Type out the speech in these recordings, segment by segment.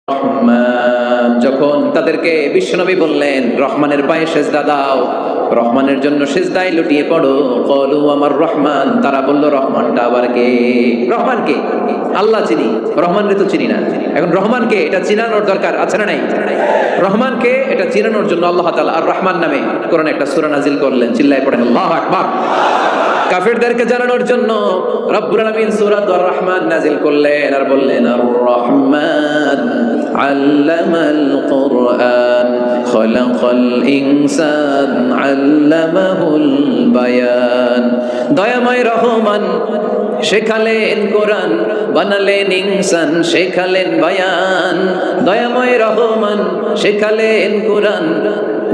রহমান যখন তাদেরকে বিশ্বনবী বললেন রহমানের পায়ে সেজদা দাও, রহমানের জন্য সেজদায় লুটিয়ে পড়ো, কলু আমার রহমান, তারা বলল রহমানটা আবার কে? রহমান কে? আল্লাহ চিনি, রহমানরে তো চিনি না। এখন রহমান কে এটা চিনানোর দরকার আছে না নাই? রহমান কে এটা চিনানোর জন্য আল্লাহ তাআলা আর রহমান নামে কোরআনে একটা সূরা নাজিল করলেন। চিল্লায়ে পড়েন আল্লাহু আকবার। কাফেরদেরকে জানানোর জন্য রব্বুল আলামিন সূরা আর রহমান নাজিল করলেন আর বললেন আর রহমান আল্লামাল কুরআন খলাকাল ইনসান আল্লামাহুল বায়ান। দয়াময় রহমান শেখালেন কোরআন, বানালেন ইনসান, শেখালেন বায়ান। দয়াময় রহমান শেখালেন কোরআন,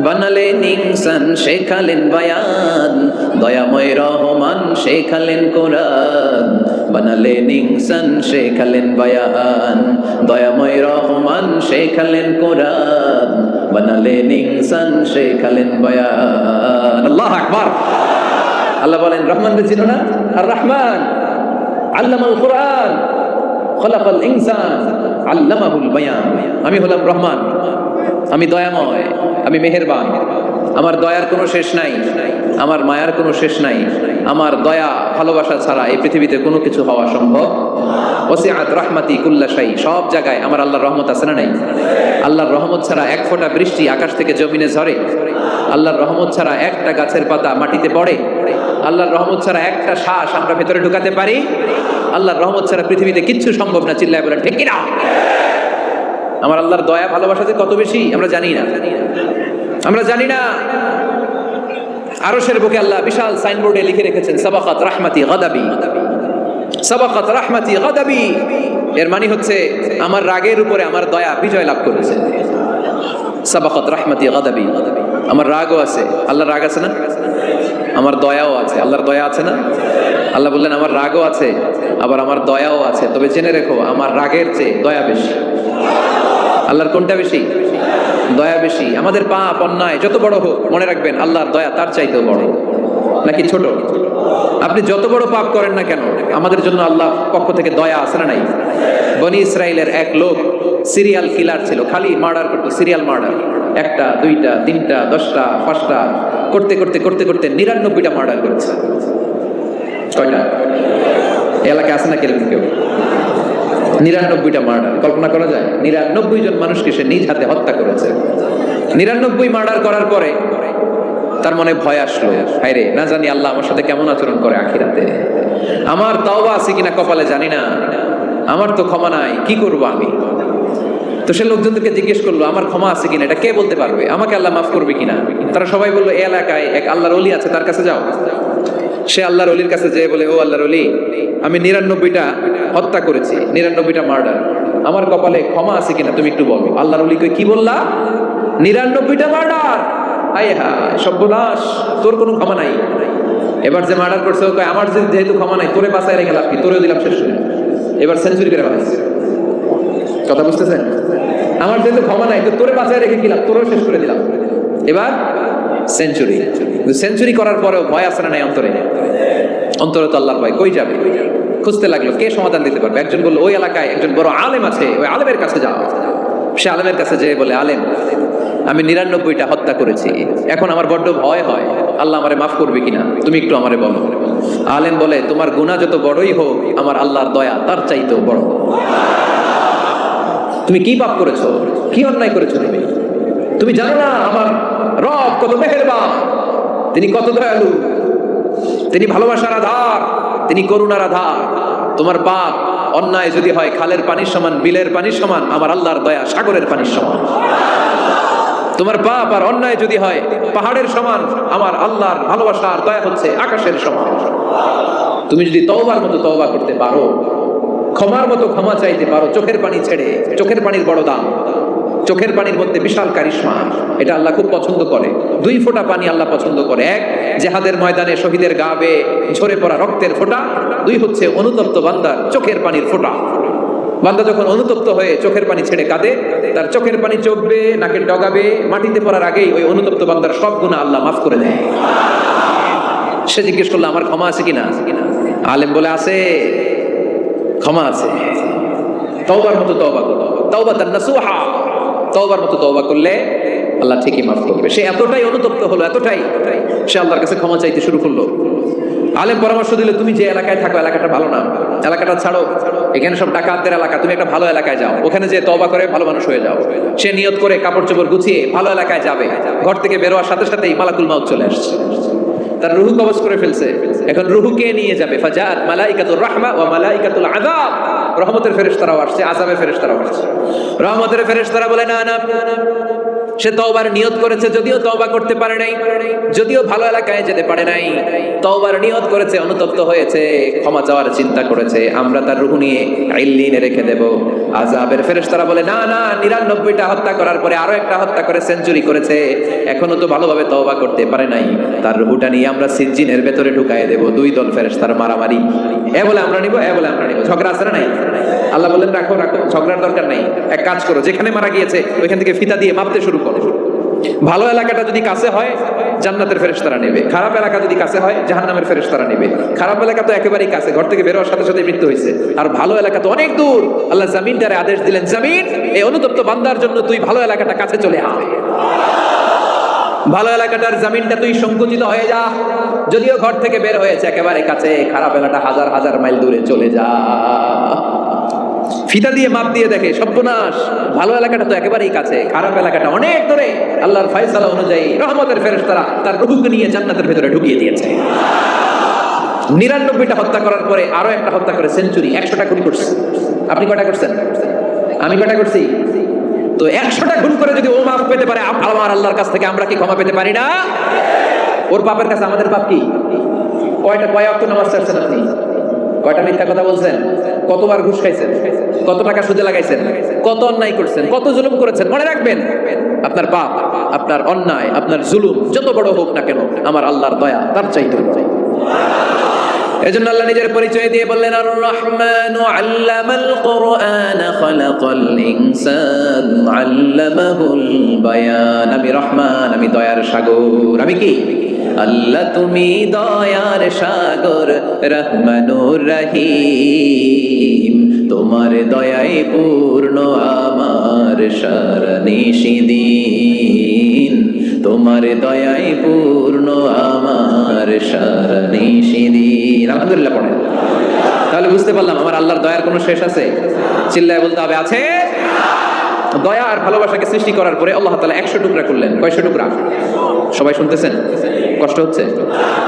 বানালেন ইনসান, শেখালেন বায়ান। দয়াময় রহমান শেখালেন কোরআন, বানালেন ইনসান, শেখালেন বায়ান। দয়াময় রহমান শেখালেন কোরআন, বানালেন ইনসান, শেখালেন বায়ান। আল্লাহু আকবার। আল্লাহ বলেন রহমানকে চিনো না? আর রহমান আল্লামাল কুরআন খলাকাল ইনসান আল্লামাহুল বায়ান। আমি হলাম রহমান, আমি দয়াময়, আমি মেহেরবান। আমার দয়ার কোনো শেষ নাই, আমার মায়ার কোনো শেষ নাই। আমার দয়া ভালোবাসা ছাড়া এই পৃথিবীতে কোনো কিছু হওয়া সম্ভব। ওয়াসিআত রাহমাতি কুল্লা শাই, সব জায়গায় আমার আল্লাহর রহমত আছে না নাই? আল্লাহর রহমত ছাড়া এক ফোঁটা বৃষ্টি আকাশ থেকে জমিনে ঝরে, আল্লাহর রহমত ছাড়া একটা গাছের পাতা মাটিতে পড়ে, আল্লাহর রহমত ছাড়া একটা শ্বাস আমরা ভেতরে ঢুকাতে পারি, আল্লাহর রহমত ছাড়া পৃথিবীতে কিচ্ছু সম্ভব না। চিল্লায় বলেন ঠিক কিনা? আমার আল্লাহর দয়া ভালোবাসা যে কত বেশি আমরা জানি না, আমরা জানি না। আরশের বুকে আল্লাহ বিশাল সাইনবোর্ডে লিখে রেখেছেন সাবাকাত রাহমাতি গাদাবি, সাবাকাত রাহমাতি গাদাবি। এর মানে হচ্ছে আমার রাগের উপরে আমার দয়া বিজয় লাভ করেছে। সাবাকাত রাহমাতি গাদাবি, আমার রাগও আছে, আল্লাহর রাগ আছে না? আমার দয়াও আছে, আল্লাহর দয়া আছে না? আল্লাহ বললেন আমার রাগও আছে, আবার আমার দয়াও আছে। তবে জেনে রেখো আমার রাগের চেয়ে দয়া বেশি। আল্লাহর কোনটা বেশি? দয়া বেশি। আমাদের পাপ অন্যায় যত বড় হোক, মনে রাখবেন আল্লাহর দয়া তার চাইতেও বড়। নাকি ছোট? আপনি যত বড় পাপ করেন না কেন, আমাদের জন্য আল্লাহ পক্ষ থেকে দয়া আছে না নাই? বনি ইসরাইলের এক লোক সিরিয়াল কিলার ছিল, খালি মার্ডার করতো, সিরিয়াল মার্ডার। একটা, দুইটা, তিনটা, 10টা, 5টা করতে করতে করতে করতে 99টা মার্ডার করেছে। কয়টা? এলাকায় আছে না কিরকম কেউ? 99টা মার্ডার। কল্পনা করা যায়? 99 জন মানুষকে সে নিজ হাতে হত্যা করেছে। 99 মার্ডার করার পরে তার মনে ভয় আসলো, হায়রে না জানি আল্লাহ আমার সাথে কেমন আচরণ করে আখিরাতে। আমার তওবা আছে কিনা কপালে জানি না, আমার তো ক্ষমা নাই, কি করব আমি? তো সে লোকজনদেরকে জিজ্ঞেস করলো আমার ক্ষমা আছে কিনা, এটা কে বলতে পারবে? আমাকে আল্লাহ মাফ করবে কিনা? তারা সবাই বললো এই এলাকায় এক আল্লাহর ওলি আছে, তার কাছে যাও। সে আল্লাহর ওলির কাছে যেয়ে বলে ও আল্লাহর ওলি, আমি 99টা হত্যা করেছি, 99টা মার্ডার, আমার কপালে ক্ষমা আছে কিনা তুমি একটু বলো। আল্লাহর ওলি কই কি বললা? 99টা মার্ডার? হায় হায় সর্বনাশ, তোর কোনো ক্ষমা নাই। এবার যে মার্ডার করছে ও কয় আমার যেহেতু ক্ষমা নাই, তোরে বাঁচায় রেখে লাভ কি, তোরেও দিলাম শেষ করে। এবার সেঞ্চুরি করে বাঁচছে। কথা বুঝতেছেন? আমার যেহেতু ক্ষমা নাই, তো তোরে বাঁচায় রেখে কি লাভ, তোরেও শেষ করে দিলাম। এবার সেঞ্চুরি। সেঞ্চুরি করার পরেও ভয় আসে না নাই অন্তরে? অন্তরে তো আল্লাহর ভয়। কই যাবে? খুঁজতে লাগলো কে সমাধান দিতে পারবে। একজন বললো ওই এলাকায় একজন বড় আলেম আছে, ওই আলেমের কাছে যাও। সে আলেমের কাছে যেয়ে বলে আলেম আমি 99টা হত্যা করেছি, এখন আমার বড্ড ভয় হয়, আল্লাহ আমারে মাফ করবে কিনা, তুমি একটু আমারে বলো। আলেম বলে তোমার গুনাহ যত বড়ই হোক আমার আল্লাহর দয়া তার চাইতেও বড়। তুমি কি পাপ করেছো, কি অন্যায় করেছো তুমি? তুমি জানো না আমার রব কত মেহেরবান, তিনি কত দয়ালু, তিনি ভালোবাসার আধার, তিনি করুণার আধার। তোমার পাপ অন্যায় যদি হয় খালের পানির সমান, বিলের পানির সমান, আমার আল্লাহর দয়া সাগরের পানির সমান। তোমার পাপ আর অন্যায় যদি হয় পাহাড়ের সমান, আমার আল্লাহর ভালোবাসার দয়া হচ্ছে আকাশের সমান। তুমি যদি তওবার মতো তওবা করতে পারো, ক্ষমার মতো ক্ষমা চাইতে পারো, চোখের পানি ছেড়ে, চোখের পানির বড় দাম, চোখের পানির মধ্যে বিশাল কারিশমা, এটা আল্লাহ খুব পছন্দ করে। 2 ফোঁটা পানি আল্লাহ পছন্দ করে। 1 জিহাদের ময়দানে শহীদের গা বেয়ে ঝরে পড়া রক্তের ফোঁটা, 2 হচ্ছে অনুতপ্ত বান্দার চোখের পানির ফোঁটা। বান্দা যখন অনুতপ্ত হয়ে চোখের পানি ছেড়ে কাঁদে, তার চোখের পানি চোখবে, নাকের ডগাবে, মাটিতে পড়ার আগেই ওই অনুতপ্ত বান্দার সব গুনাহ আল্লাহ মাফ করে দেয়। সে জিজ্ঞেস করলো আমার ক্ষমা আছে কিনা? আলেম বলে আছে, ক্ষমা আছে। তওবার মতো তওবা করো। তাওবাতান নাসুহা, তওবার মতো তওবা করলে আল্লাহ ঠিকই মাফ করবে। সে এতটাই অনুতপ্ত হলো, এতটাই, সে আল্লাহর কাছে ক্ষমা চাইতে শুরু করলো। আলেম পরামর্শ দিলে, তুমি যে এলাকায় থাকো এলাকাটা ভালো না, এলাকাটা ছাড়ো, এখানে সব ডাকাতদের এলাকা, তুমি একটা ভালো এলাকায় যাও, ওখানে যে তওবা করে ভালো মানুষ হয়ে যাও। সে নিয়ত করে কাপড় চোপড় গুছিয়ে ভালো এলাকায় যাবে, ঘর থেকে বেরোয়ার সাথে সাথেই মালাকুল মাউত চলে আসছে, তার রুহু কবজ করে ফেলছে। এখন রুহুকে নিয়ে যাবে, ফাজাত মালাইকাতুর রাহমা ওয়া মালাইকাতুল আযাব, রহমতের ফেরেশতারাও আসছে, আযাবের ফেরেশতারাও আসছে। রহমতের ফেরেশতারা বলে না না, সে তওবার নিয়ত করেছে, যদিও তওবা করতে পারে নাই, যদিও ভালো এলাকায় যেতে পারে নাই, তওবার নিয়ত করেছে, অনুতপ্ত হয়েছে, ক্ষমা চাওয়ার চিন্তা করেছে, আমরা তার রূহ নিয়ে ইল্লিনে রেখে দেব। আযাবের ফেরেশতারা বলে না না, 99টা হত্যা করার পরে আরো একটা হত্যা করে সেঞ্চুরি করেছে, এখনো তো ভালোভাবে তওবা করতে পারে নাই, তার রূহটা নিয়ে আমরা সিজ্জিনের ভেতরে ঢুকায় দেব। দুই দল ফেরেশতার মারামারি, এ বলে আমরা নিব, এ বলে আমরা নিব, ঝগড়া আছে না নাই? আল্লাহ বলেন রাখো রাখো, ঝগড়ার দরকার নাই, এক কাজ করো, যেখানে মারা গিয়েছে ওইখান থেকে ফিতা দিয়ে মাপতে শুরু করো। ভালো এলাকাটা যদি কাছে হয় জান্নাতের ফেরেশতারা নেবে, খারাপ এলাকা যদি কাছে হয় জাহান্নামের ফেরেশতারা নেবে। খারাপ এলাকা তো একেবারেই কাছে, ঘর থেকে বেরোয়ার সাথে সাথে মৃত্যু হয়েছে, আর ভালো এলাকা তো অনেক দূর। আল্লাহ জামিনটারে আদেশ দিলেন, জামিন এই অনুতপ্ত বান্দার জন্য তুই ভালো এলাকাটা কাছে চলে আয়, ভালো এলাকাটার জামিনটা তুই সংকুচিত হয়ে যা, যদিও ঘর থেকে বের হয়েছে একেবারে কাছে, খারাপ এলাকা হাজার হাজার মাইল দূরে চলে যা। ফিতা দিয়ে মাপ দিয়ে দেখে, সর্বনাশ, ভালো এলাকাটা তো একেবারেই কাছে, খারাপ এলাকাটা অনেক দূরে। আল্লাহর ফয়সালা অনুযায়ী রহমতের ফেরেশতারা তার রূহকে নিয়ে জান্নাতের ভেতরে ঢুকিয়ে দিয়েছে। 99টা হত্যা করার পরে আরো একটা হত্যা করে সেঞ্চুরি, 100টা খুন করছে। আপনি কয়টা করছেন? আমি কয়টা করছি? তো 100টা খুন করে যদি ও মাফ পেতে পারে আমার আল্লাহর কাছ থেকে, আমরা কি ক্ষমা পেতে পারি না? ওর পাপের কাছে আমাদের পাপ কি? কয় ওয়াক্ত নামাজ ছাড়ছেন আপনি? কয়টা মিথ্যা কথা বলছেন? কতবার ঘুষ খাইছেন? কত টাকা সুদে লাগাইছেন? কত অন্যায় করছেন? কত জুলুম করেছেন? মনে রাখবেন, আপনার পাপ, আপনার অন্যায়, আপনার জুলুম যত বড় হোক না কেন, আমার আল্লাহর দয়া তার চাইতে বড়। এজন্য আল্লাহ নিজের পরিচয় দিয়ে বললেন, আর রহমানু আল্লামাল কুরআন খালাকাল ইনসান আল্লামাহুল বায়ান। আমি রহমান, আমি দয়ার সাগর। আমি কি? আল্লাহ তুমি দয়ার সাগর, রহমানুর রহিম, তোমার দয়ায় পূর্ণ আমার সারা নিশিদিন, তোমার দয়ায় পূর্ণ আমার সারা নিশিদিন। আলহামদুলিল্লাহ পড়েন। তাহলে বুঝতে পারলাম আমার আল্লাহর দয়ার কোনো শেষ আছে? চিল্লায় বলতে হবে আছে। দয়া আর ভালোবাসাকে সৃষ্টি করার পরে আল্লাহ তাআলা 100 টুকরা করলেন। কয়শো টুকরা? সবাই শুনতেছেন? কষ্ট হচ্ছে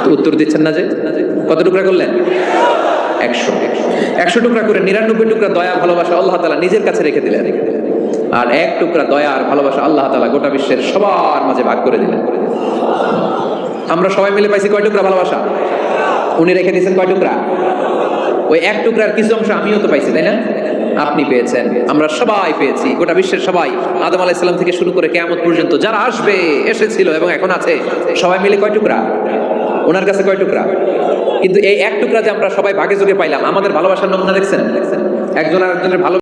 তো উত্তর দিচ্ছেন না যে? কত টুকরা করলেন? 100 টুকরা করে 99 টুকরা দয়া ভালোবাসা আল্লাহ তাআলা নিজের কাছে রেখে দিলেন, আর 1 টুকরা দয়া আর ভালোবাসা আল্লাহ তাআলা গোটা বিশ্বের সবার মাঝে ভাগ করে দিলেন। আমরা সবাই মিলে পাইছি কয় টুকরা ভালোবাসা? উনি রেখে দিয়েছেন কয় টুকরা? ওই 1 টুকরার কিছু অংশ আমিও তো পাইছি, তাই না? আপনি পেয়েছেন, আমরা সবাই পেয়েছি, গোটা বিশ্বের সবাই, আদম আলাইহিস সালাম থেকে শুরু করে কিয়ামত পর্যন্ত যারা আসবে, এসেছিল এবং এখন আছে, সবাই মিলে কয় টুকরা? ওনার কাছে কয় টুকরা? কিন্তু এই 1 টুকরা যে আমরা সবাই ভাগে যোগে পাইলাম, আমাদের ভালোবাসার নমুনা দেখছেন? একজন আরেকজনের ভালো